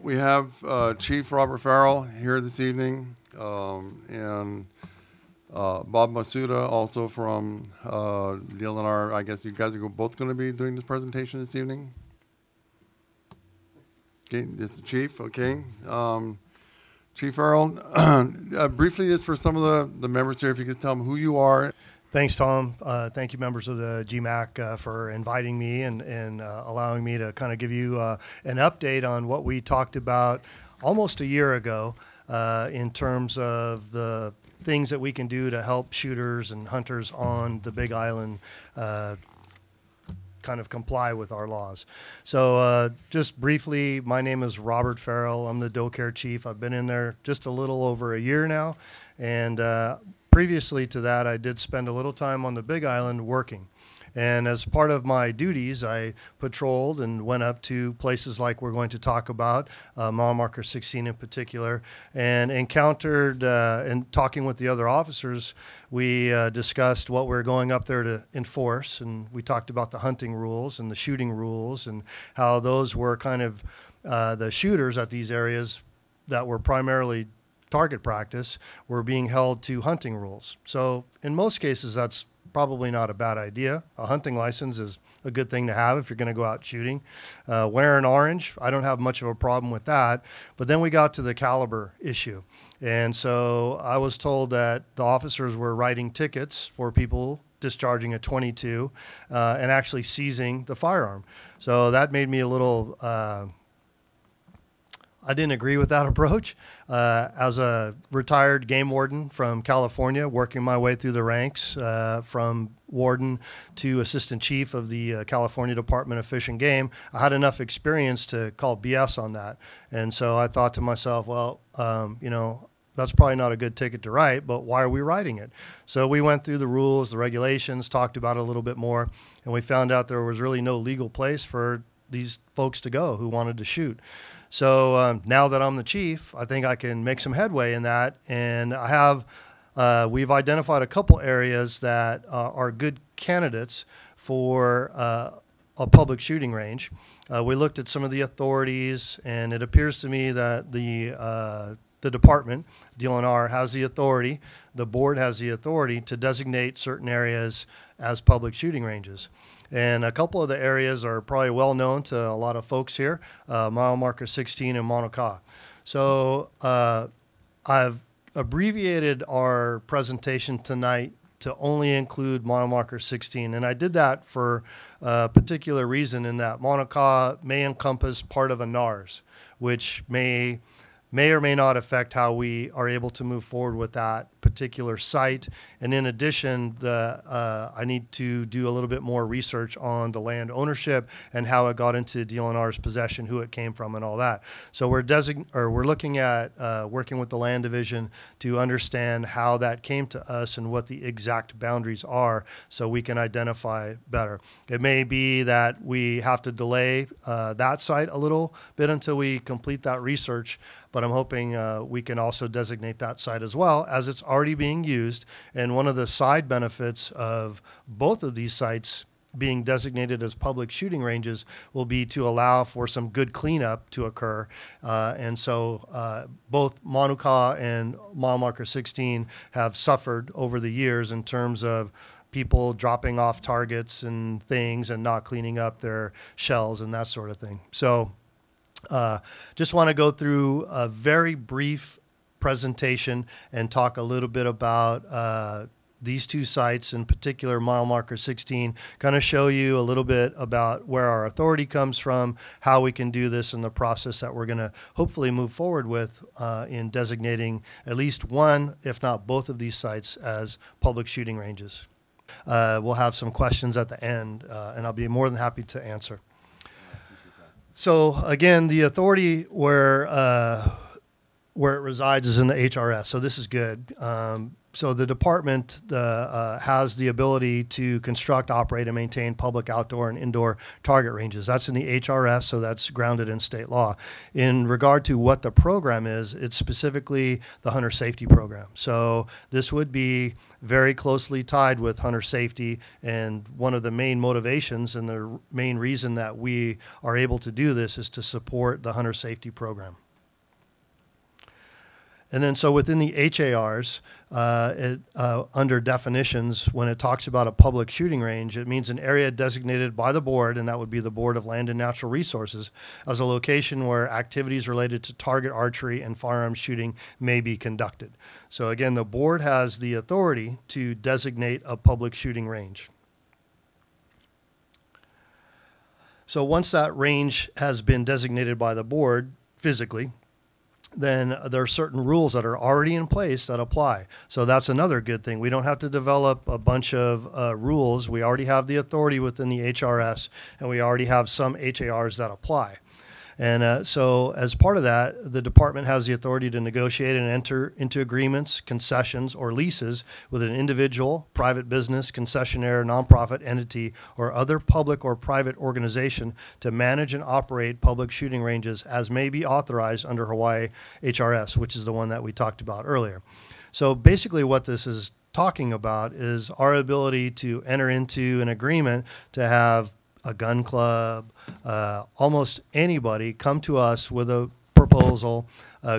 We have Chief Robert Farrell here this evening, and Bob Masuda, also from DLNR. I guess you guys are both going to be doing this presentation this evening. Okay, just the Chief, okay. Chief Farrell, briefly, just for some of the members here, if you could tell them who you are. Thanks, Tom. Thank you, members of the GMAC, for inviting me and allowing me to kind of give you an update on what we talked about almost a year ago in terms of the things that we can do to help shooters and hunters on the Big Island kind of comply with our laws. So just briefly, my name is Robert Farrell. I'm the doe care chief. I've been in there just a little over a year now, and previously to that, I did spend a little time on the Big Island working. And as part of my duties, I patrolled and went up to places like we're going to talk about, mile marker 16 in particular, and encountered, and talking with the other officers, we discussed what we're going up there to enforce. And we talked about the hunting rules and the shooting rules and how those were kind of the shooters at these areas that were primarily target practice were being held to hunting rules. So in most cases, that's probably not a bad idea. A hunting license is a good thing to have if you're going to go out shooting. Wearing orange, I don't have much of a problem with that. But then we got to the caliber issue. And so I was told that the officers were writing tickets for people discharging a .22 and actually seizing the firearm. So that made me a little I didn't agree with that approach. As a retired game warden from California, working my way through the ranks from warden to assistant chief of the California Department of Fish and Game, I had enough experience to call BS on that. And so I thought to myself, well, you know, that's probably not a good ticket to write, but why are we writing it? So we went through the rules, the regulations, talked about it a little bit more, and we found out there was really no legal place for these folks to go who wanted to shoot. So now that I'm the chief, I think I can make some headway in that. And I have, we've identified a couple areas that are good candidates for a public shooting range. We looked at some of the authorities, and it appears to me that the department, DLNR, has the authority, the board has the authority to designate certain areas as public shooting ranges. And a couple of the areas are probably well known to a lot of folks here, mile marker 16 and Mauna Kea. So I've abbreviated our presentation tonight to only include mile marker 16. And I did that for a particular reason, in that Mauna Kea may encompass part of a NARS, which may or may not affect how we are able to move forward with that particular site. And in addition, I need to do a little bit more research on the land ownership and how it got into DLNR's possession, who it came from, and all that. So we're looking at working with the land division to understand how that came to us and what the exact boundaries are, so we can identify better. It may be that we have to delay that site a little bit until we complete that research, but I'm hoping we can also designate that site as well, as it's already being used. And one of the side benefits of both of these sites being designated as public shooting ranges will be to allow for some good cleanup to occur. And so both Mauna Kea and mile marker 16 have suffered over the years in terms of people dropping off targets and things and not cleaning up their shells and that sort of thing. So just want to go through a very brief presentation and talk a little bit about these two sites, in particular mile marker 16, kind of show you a little bit about where our authority comes from, how we can do this, and the process that we're going to hopefully move forward with in designating at least one, if not both of these sites as public shooting ranges. We'll have some questions at the end, and I'll be more than happy to answer. So again, the authority where it resides is in the HRS, so this is good. So the department has the ability to construct, operate, and maintain public outdoor and indoor target ranges. That's in the HRS, so that's grounded in state law. In regard to what the program is, it's specifically the hunter safety program. So this would be very closely tied with hunter safety, and one of the main motivations and the main reason that we are able to do this is to support the hunter safety program. And then so within the HARs, under definitions, when it talks about a public shooting range, it means an area designated by the board, and that would be the Board of Land and Natural Resources, as a location where activities related to target archery and firearms shooting may be conducted. So again, the board has the authority to designate a public shooting range. So once that range has been designated by the board physically, then there are certain rules that are already in place that apply. So that's another good thing. We don't have to develop a bunch of rules. We already have the authority within the HRS, and we already have some HARs that apply. And so as part of that, the department has the authority to negotiate and enter into agreements, concessions, or leases with an individual, private business, concessionaire, nonprofit entity, or other public or private organization to manage and operate public shooting ranges as may be authorized under Hawaii HRS, which is the one that we talked about earlier. So basically what this is talking about is our ability to enter into an agreement to have a gun club, almost anybody come to us with a proposal,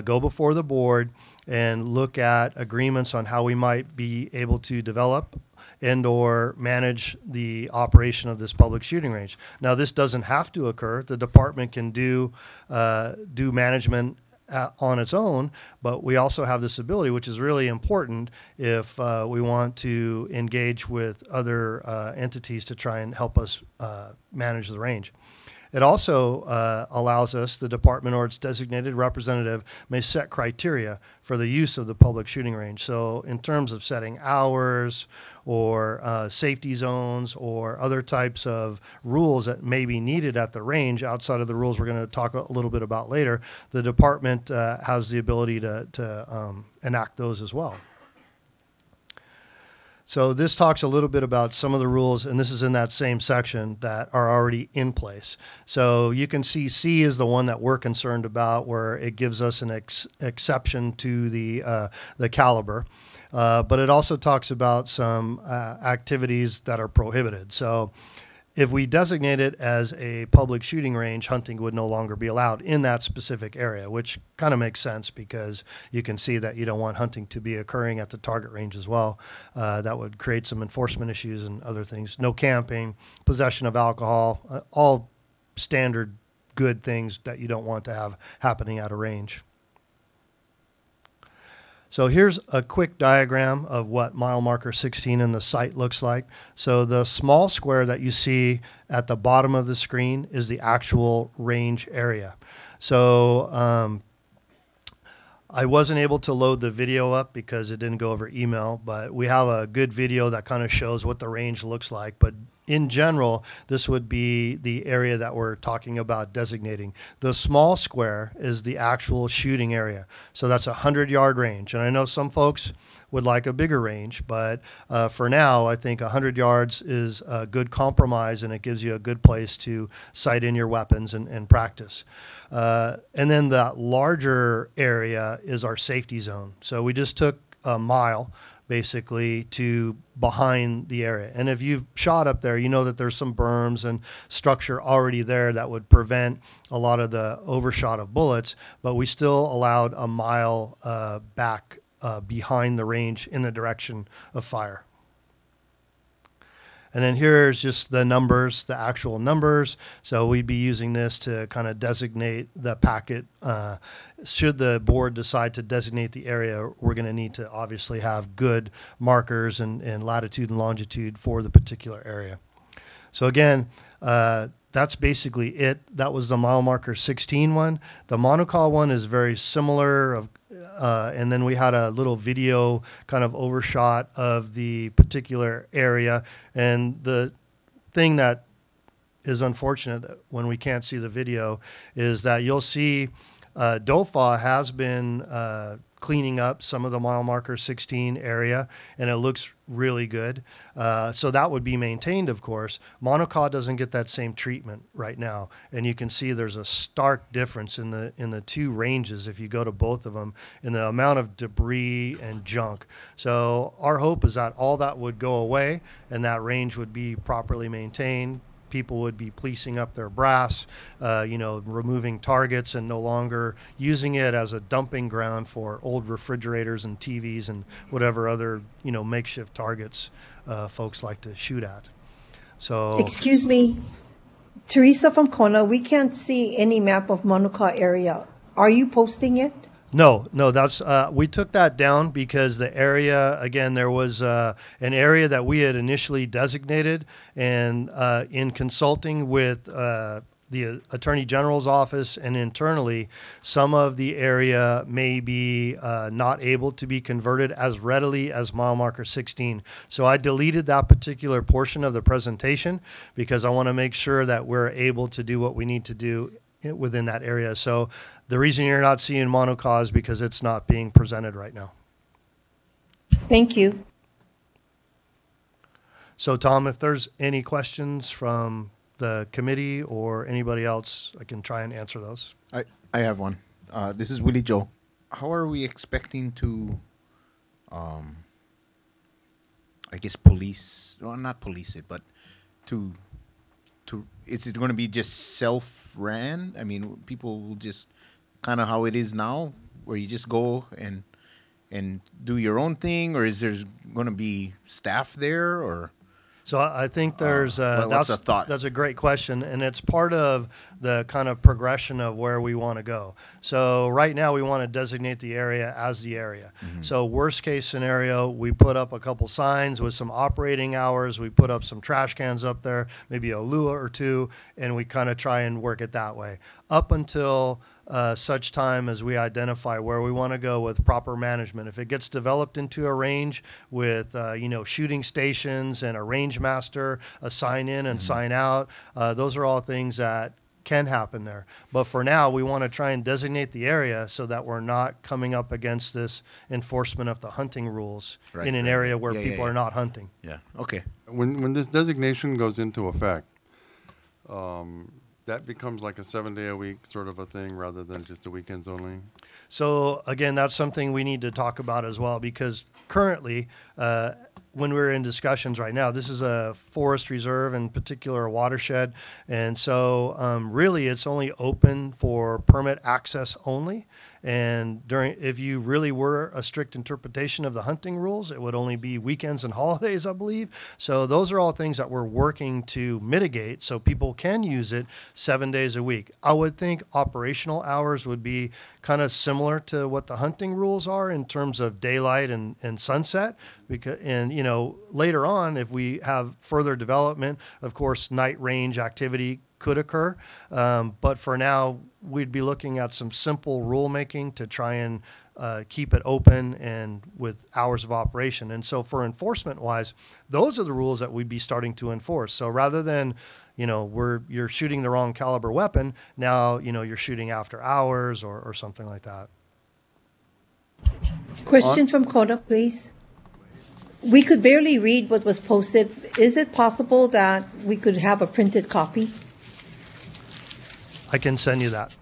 go before the board and look at agreements on how we might be able to develop and or manage the operation of this public shooting range. Now, this doesn't have to occur. The department can do management on its own, but we also have this ability, which is really important if we want to engage with other entities to try and help us manage the range. It also allows us, the department or its designated representative may set criteria for the use of the public shooting range. So in terms of setting hours or safety zones or other types of rules that may be needed at the range outside of the rules we're going to talk a little bit about later, the department has the ability to enact those as well. So this talks a little bit about some of the rules, and this is in that same section, that are already in place. So you can see C is the one that we're concerned about, where it gives us an exception to the caliber. But it also talks about some activities that are prohibited. So if we designate it as a public shooting range, hunting would no longer be allowed in that specific area, which kind of makes sense because you can see that you don't want hunting to be occurring at the target range as well. That would create some enforcement issues and other things. No camping, possession of alcohol, all standard good things that you don't want to have happening at a range. So here's a quick diagram of what mile marker 16 in the site looks like. So the small square that you see at the bottom of the screen is the actual range area. So I wasn't able to load the video up because it didn't go over email, but we have a good video that kind of shows what the range looks like. But in general, this would be the area that we're talking about designating. The small square is the actual shooting area. So that's a 100-yard range. And I know some folks would like a bigger range, but for now, I think 100 yards is a good compromise, and it gives you a good place to sight in your weapons and practice. And then the larger area is our safety zone. So we just took a mile basically to behind the area. And if you've shot up there, you know that there's some berms and structure already there that would prevent a lot of the overshot of bullets, but we still allowed a mile back behind the range in the direction of fire. And then here's just the numbers, the actual numbers. So we'd be using this to kind of designate the packet. Should the board decide to designate the area, we're going to need to obviously have good markers and latitude and longitude for the particular area. So again, that's basically it. That was the mile marker 16 one. The monocall one is very similar. And then we had a little video kind of overshot of the particular area. And the thing that is unfortunate that when we can't see the video is that you'll see DOFA has been cleaning up some of the mile marker 16 area, and it looks really good. So that would be maintained, of course. Monocaw doesn't get that same treatment right now, and you can see there's a stark difference in the two ranges if you go to both of them in the amount of debris and junk. So our hope is that all that would go away and that range would be properly maintained. People would be policing up their brass, removing targets and no longer using it as a dumping ground for old refrigerators and TVs and whatever other, makeshift targets folks like to shoot at. So, Excuse me, Teresa from Kona, we can't see any map of Monuka area. Are you posting it? No, that's we took that down because the area, again, there was an area that we had initially designated, and in consulting with the Attorney General's office and internally, some of the area may be not able to be converted as readily as mile marker 16. So I deleted that particular portion of the presentation because I want to make sure that we're able to do what we need to do within that area. So the reason you're not seeing Monocaw is because it's not being presented right now. Thank you. So Tom, if there's any questions from the committee or anybody else, I can try and answer those. I have one. This is Willie Joe. How are we expecting to, police, well, not police it, but to is it going to be just self-ran? I mean, people will just kind of how it is now, where you just go and do your own thing, or is there going to be staff there, or? So I think there's what's the thought? That's a great question, and it's part of the kind of progression of where we want to go. So right now we want to designate the area as the area. Mm-hmm. So worst case scenario, we put up a couple signs with some operating hours. We put up some trash cans up there, maybe a lua or two, and we kind of try and work it that way up until such time as we identify where we want to go with proper management. If it gets developed into a range with, shooting stations and a range master, a sign in and sign out, those are all things that can happen there. But for now, we want to try and designate the area so that we're not coming up against this enforcement of the hunting rules in an area where people are not hunting. Yeah, okay. When this designation goes into effect, that becomes like a 7-day-a-week sort of a thing rather than just the weekends only? So again, that's something we need to talk about as well, because currently, when we're in discussions right now, this is a forest reserve, in particular a watershed. And so really it's only open for permit access only. And if you really were a strict interpretation of the hunting rules, it would only be weekends and holidays, I believe. So those are all things that we're working to mitigate so people can use it 7 days a week. I would think operational hours would be kind of similar to what the hunting rules are in terms of daylight and sunset. Later on, if we have further development, of course, night range activity could occur. But for now, we'd be looking at some simple rulemaking to try and keep it open and with hours of operation. And so for enforcement wise, those are the rules that we'd be starting to enforce. So rather than, you're shooting the wrong caliber weapon, now, you're shooting after hours or something like that. Question from Kona, please. We could barely read what was posted. Is it possible that we could have a printed copy? I can send you that.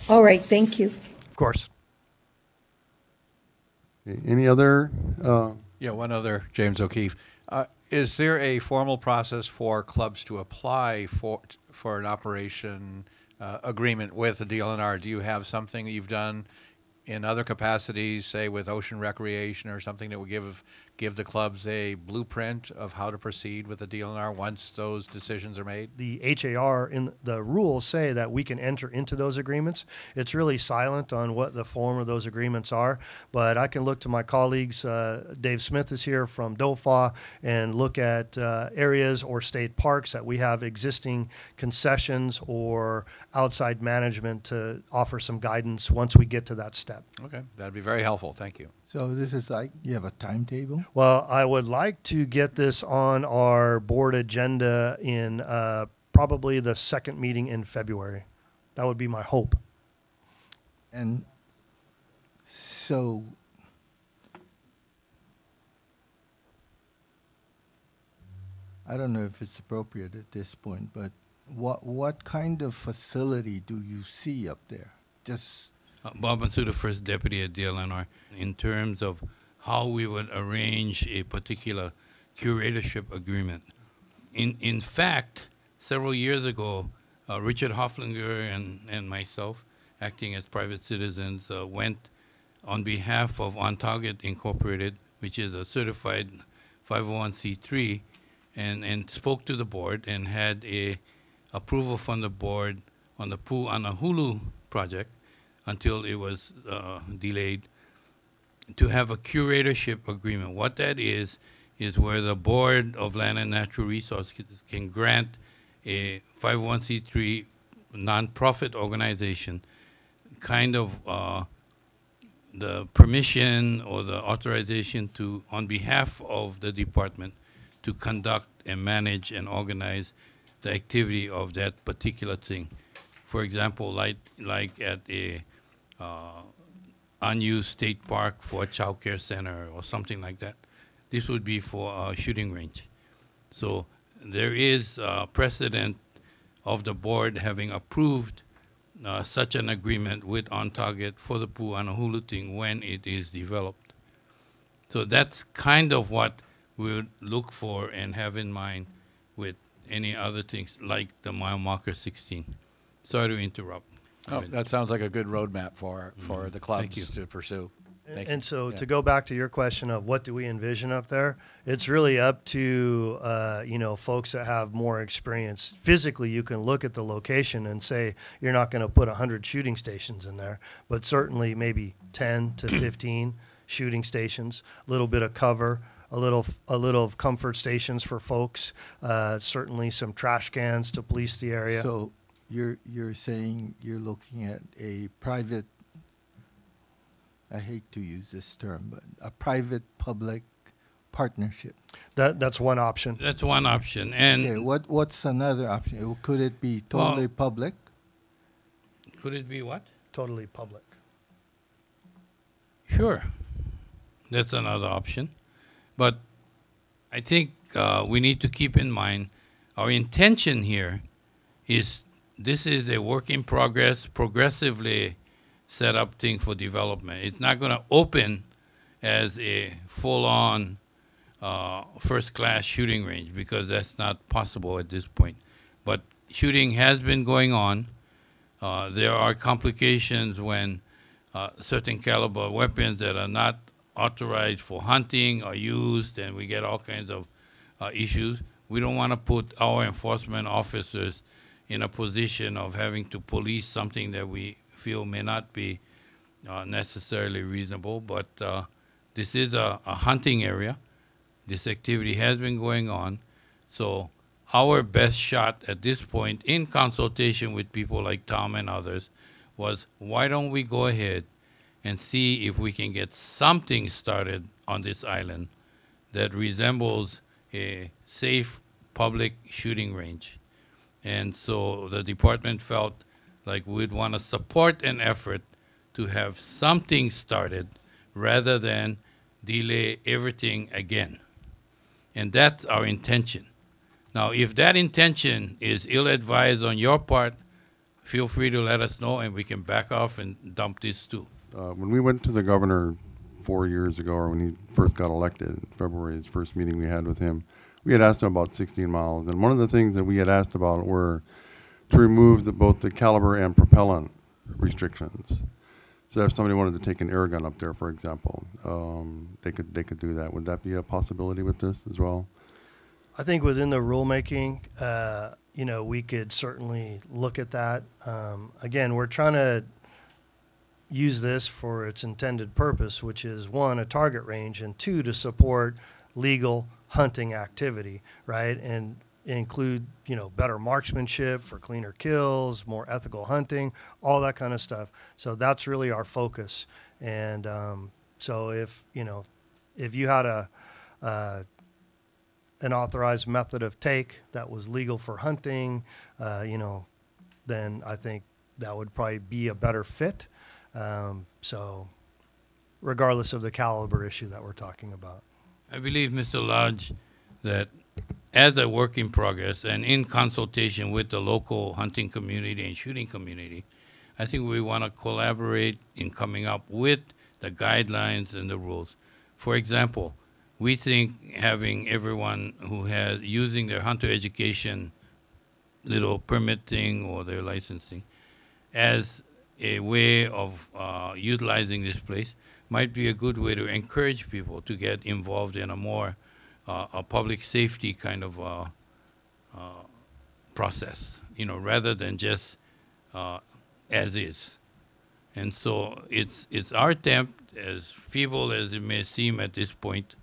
All right, thank you. Of course. Any other? One other, James O'Keefe. Is there a formal process for clubs to apply for an operation agreement with the DLNR? Do you have something that you've done in other capacities, say with ocean recreation or something that would give the clubs a blueprint of how to proceed with the DLNR once those decisions are made? The HAR in the rules say that we can enter into those agreements. It's really silent on what the form of those agreements are, but I can look to my colleagues. Dave Smith is here from DOFA, and look at areas or state parks that we have existing concessions or outside management to offer some guidance once we get to that step. Okay, that'd be very helpful. Thank you. So this is like, you have a timetable? Well, I would like to get this on our board agenda in probably the second meeting in February. That would be my hope. And So, I don't know if it's appropriate at this point, but what kind of facility do you see up there? Just Bob Matsuda, First Deputy at DLNR, in terms of how we would arrange a particular curatorship agreement. In fact, several years ago, Richard Hofflinger and myself, acting as private citizens, went on behalf of On Target Incorporated, which is a certified 501c3, and spoke to the board and had a approval from the board on the Pu'anahulu project until it was delayed, to have a curatorship agreement. What that is where the Board of Land and Natural Resources can grant a 501c3 nonprofit organization kind of the permission or the authorization to, on behalf of the department, to conduct and manage and organize the activity of that particular thing. For example, like at a unused state park for a child care center or something like that. This would be for a shooting range. So there is precedent of the board having approved such an agreement with On Target for the Pu'anahulu thing when it is developed. So that's kind of what we would look for and have in mind with any other things like the mile marker 16. Sorry to interrupt. Oh, that sounds like a good roadmap for the Thank you. clubs to pursue. Thank And you. so Yeah. to go back to your question of what do we envision up there, it's really up to, folks that have more experience. Physically, you can look at the location and say, you're not going to put 100 shooting stations in there, but certainly maybe 10 to 15 shooting stations, a little bit of cover, a little of comfort stations for folks, certainly some trash cans to police the area. so you're saying you're looking at a private, I hate to use this term, but a private-public partnership. That's one option. That's one option. And Okay, what's another option? Could it be totally public? could it be what? Totally public. Sure. That's another option. But I think we need to keep in mind our intention here is this is a work in progress, progressively set up thing for development. It's not going to open as a full-on first-class shooting range because that's not possible at this point. But shooting has been going on. There are complications when certain caliber weapons that are not authorized for hunting are used, and we get all kinds of issues. We don't want to put our enforcement officers in a position of having to police something that we feel may not be necessarily reasonable, but this is a hunting area. This activity has been going on. So our best shot at this point, in consultation with people like Tom and others, was why don't we go ahead and see if we can get something started on this island that resembles a safe public shooting range. And so the department felt like we'd want to support an effort to have something started rather than delay everything again. And that's our intention. Now, if that intention is ill-advised on your part, feel free to let us know and we can back off and dump this too. When we went to the governor 4 years ago, or when he first got elected in February, his first meeting we had with him, we had asked him about 16 miles. And one of the things that we had asked about were to remove both the caliber and propellant restrictions. So if somebody wanted to take an air gun up there, for example, they could do that. Would that be a possibility with this as well? I think within the rulemaking, we could certainly look at that. Again, we're trying to use this for its intended purpose, which is one, a target range, and two, to support legal hunting activity, right? And include, better marksmanship for cleaner kills, more ethical hunting, all that kind of stuff. So that's really our focus. And so if you had an authorized method of take that was legal for hunting, then I think that would probably be a better fit. So regardless of the caliber issue that we're talking about. I believe, Mr. Lodge, that as a work in progress and in consultation with the local hunting community and shooting community, I think we want to collaborate in coming up with the guidelines and the rules. For example, we think having everyone who has using their hunter education little permit thing or their licensing as a way of utilizing this place might be a good way to encourage people to get involved in a more a public safety kind of process, rather than just as is. And so it's our attempt, as feeble as it may seem at this point,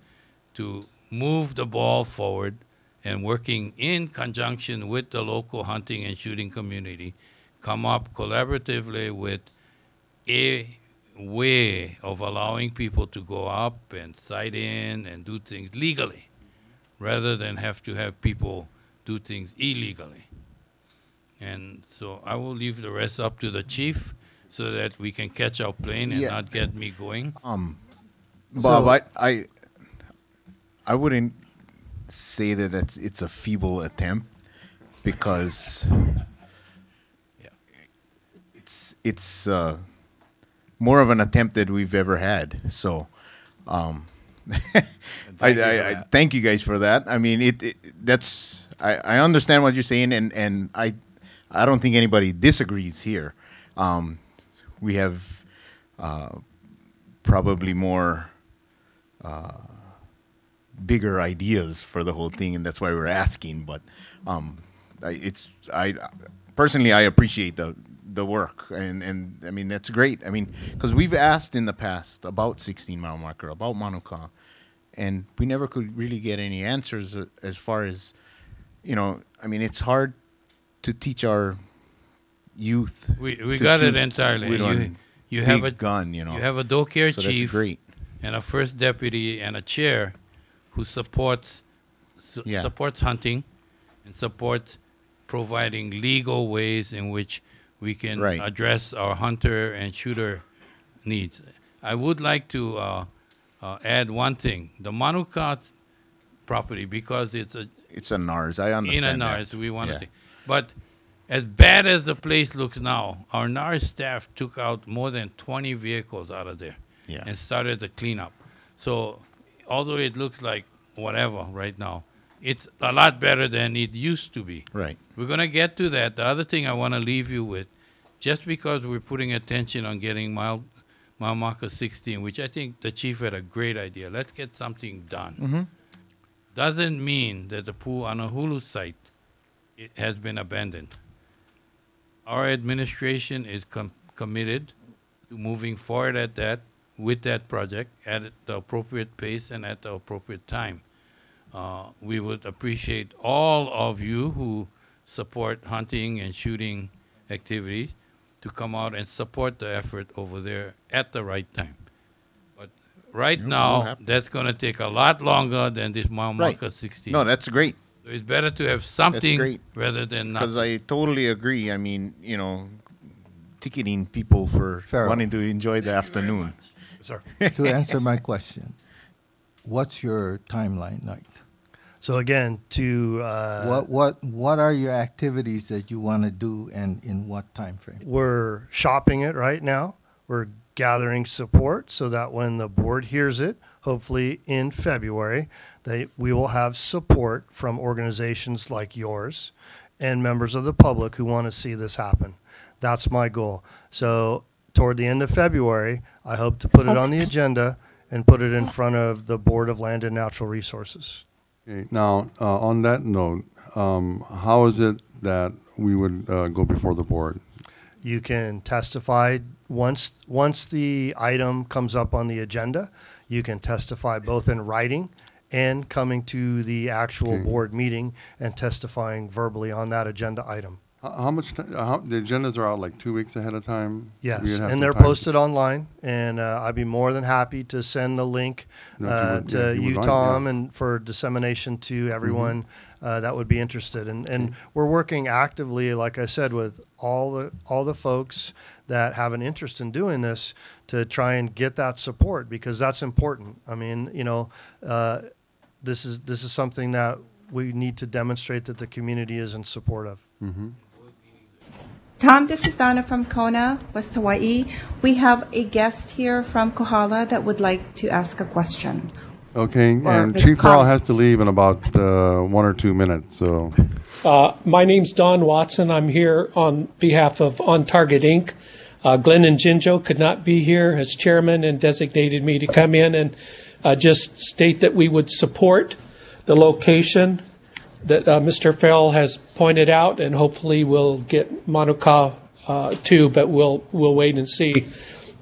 to move the ball forward and working in conjunction with the local hunting and shooting community, come up collaboratively with a way of allowing people to go up and sight in and do things legally, rather than have to have people do things illegally. And so I will leave the rest up to the chief so that we can catch our plane and Yeah. not get me going. Bob, I wouldn't say that it's a feeble attempt, because it's more of an attempt that we've ever had. So I thank you guys for that. I mean, that's I understand what you're saying, and I don't think anybody disagrees here. We have probably more bigger ideas for the whole thing, and that's why we're asking. But I personally, I appreciate the work, and I mean, that's great. I mean, because we've asked in the past about 16 mile marker, about Manuka, and we never could really get any answers as far as, I mean, it's hard to teach our youth. We to got it shoot entirely. with a You have big a gun, You have a doe care so chief that's great. and a first deputy and a chair who supports Yeah. supports hunting and supports providing legal ways in which we can Right. address our hunter and shooter needs. I would like to add one thing. The Manuka property, because it's It's a NARS. I understand. in a that. NARS, we wanted Yeah. to. But as bad as the place looks now, our NARS staff took out more than 20 vehicles out of there Yeah. and started the cleanup. So although it looks like whatever right now, it's a lot better than it used to be. Right. We're going to get to that. The other thing I want to leave you with, just because we're putting attention on getting mile marker 16, which I think the chief had a great idea. Let's get something done. Doesn't mean that the Pu'anahulu site it has been abandoned. Our administration is committed to moving forward with that project at the appropriate pace and at the appropriate time. We would appreciate all of you who support hunting and shooting activities to come out and support the effort over there at the right time. But right will now, happen. that's going to take a lot longer than this mile Right. marker 16. No, that's great. So it's better to have something great. rather than Because nothing. I totally agree. I mean, ticketing people for Farrell. wanting to enjoy the afternoon. Sir. To answer my question, what's your timeline like? So again, What are your activities that you want to do, and in what time frame? we're shopping it right now. We're gathering support so that when the board hears it, hopefully in February, we will have support from organizations like yours and members of the public who want to see this happen. That's my goal. So toward the end of February, I hope to put it on the agenda and put it in front of the Board of Land and Natural Resources. Okay, now, on that note, how is it that we would go before the board? You can testify once the item comes up on the agenda. You can testify both in writing and coming to the actual Okay. board meeting and testifying verbally on that agenda item. How much, the agendas are out like 2 weeks ahead of time? Yes, We'd have and some they're time to- posted online, and I'd be more than happy to send the link No, if you would- yeah, to if you you, would mind, Tom, yeah. and for dissemination to everyone that would be interested. And we're working actively, like I said, with all the folks that have an interest in doing this to try and get that support, because that's important. I mean, this is something that we need to demonstrate that the community is in support of. Tom, this is Donna from Kona, West Hawaii. We have a guest here from Kohala that would like to ask a question. Okay, Or and make Chief Farrell comments. has to leave in about 1 or 2 minutes, so. My name's Don Watson. I'm here on behalf of On Target Inc. Glenn and Jinjo could not be here as chairman and designated me to come in and just state that we would support the location that Mr. Farrell has pointed out, and hopefully we'll get Manuka too, but we'll wait and see.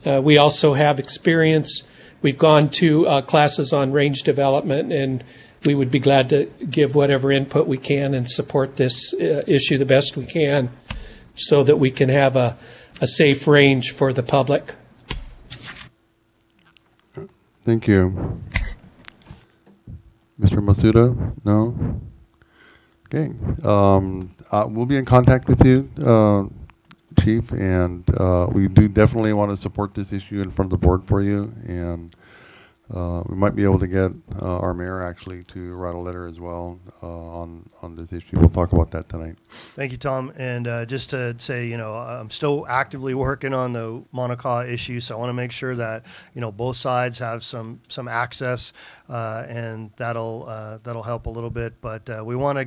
We also have experience. We've gone to classes on range development, and we would be glad to give whatever input we can and support this issue the best we can so that we can have a safe range for the public. Thank you. Mr. Masuda? No? Okay. We'll be in contact with you, Chief, and we do definitely want to support this issue in front of the board for you, and we might be able to get our mayor actually to write a letter as well on this issue. We'll talk about that tonight. Thank you, Tom. And just to say, I'm still actively working on the Manuka issue, so I want to make sure that both sides have some access, and that'll help a little bit. But we want to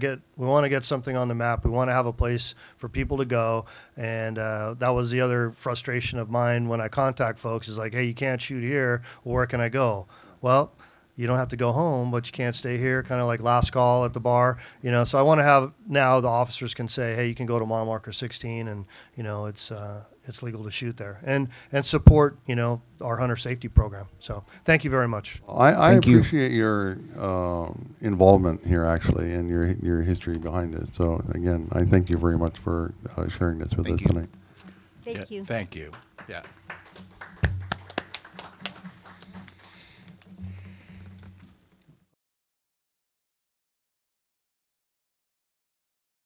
get something on the map. We want to have a place for people to go, and that was the other frustration of mine when I contact folks is like, hey, you can't shoot here. Well, where can I go? Well, you don't have to go home, but you can't stay here, kind of like last call at the bar, So I want to have now the officers can say, hey, you can go to mile marker 16, and it's legal to shoot there, and support our hunter safety program. So thank you very much. I Thank you. appreciate your involvement here actually, and your history behind this. So again, I thank you very much for sharing this with us you. tonight. Thank you. Thank you. Yeah.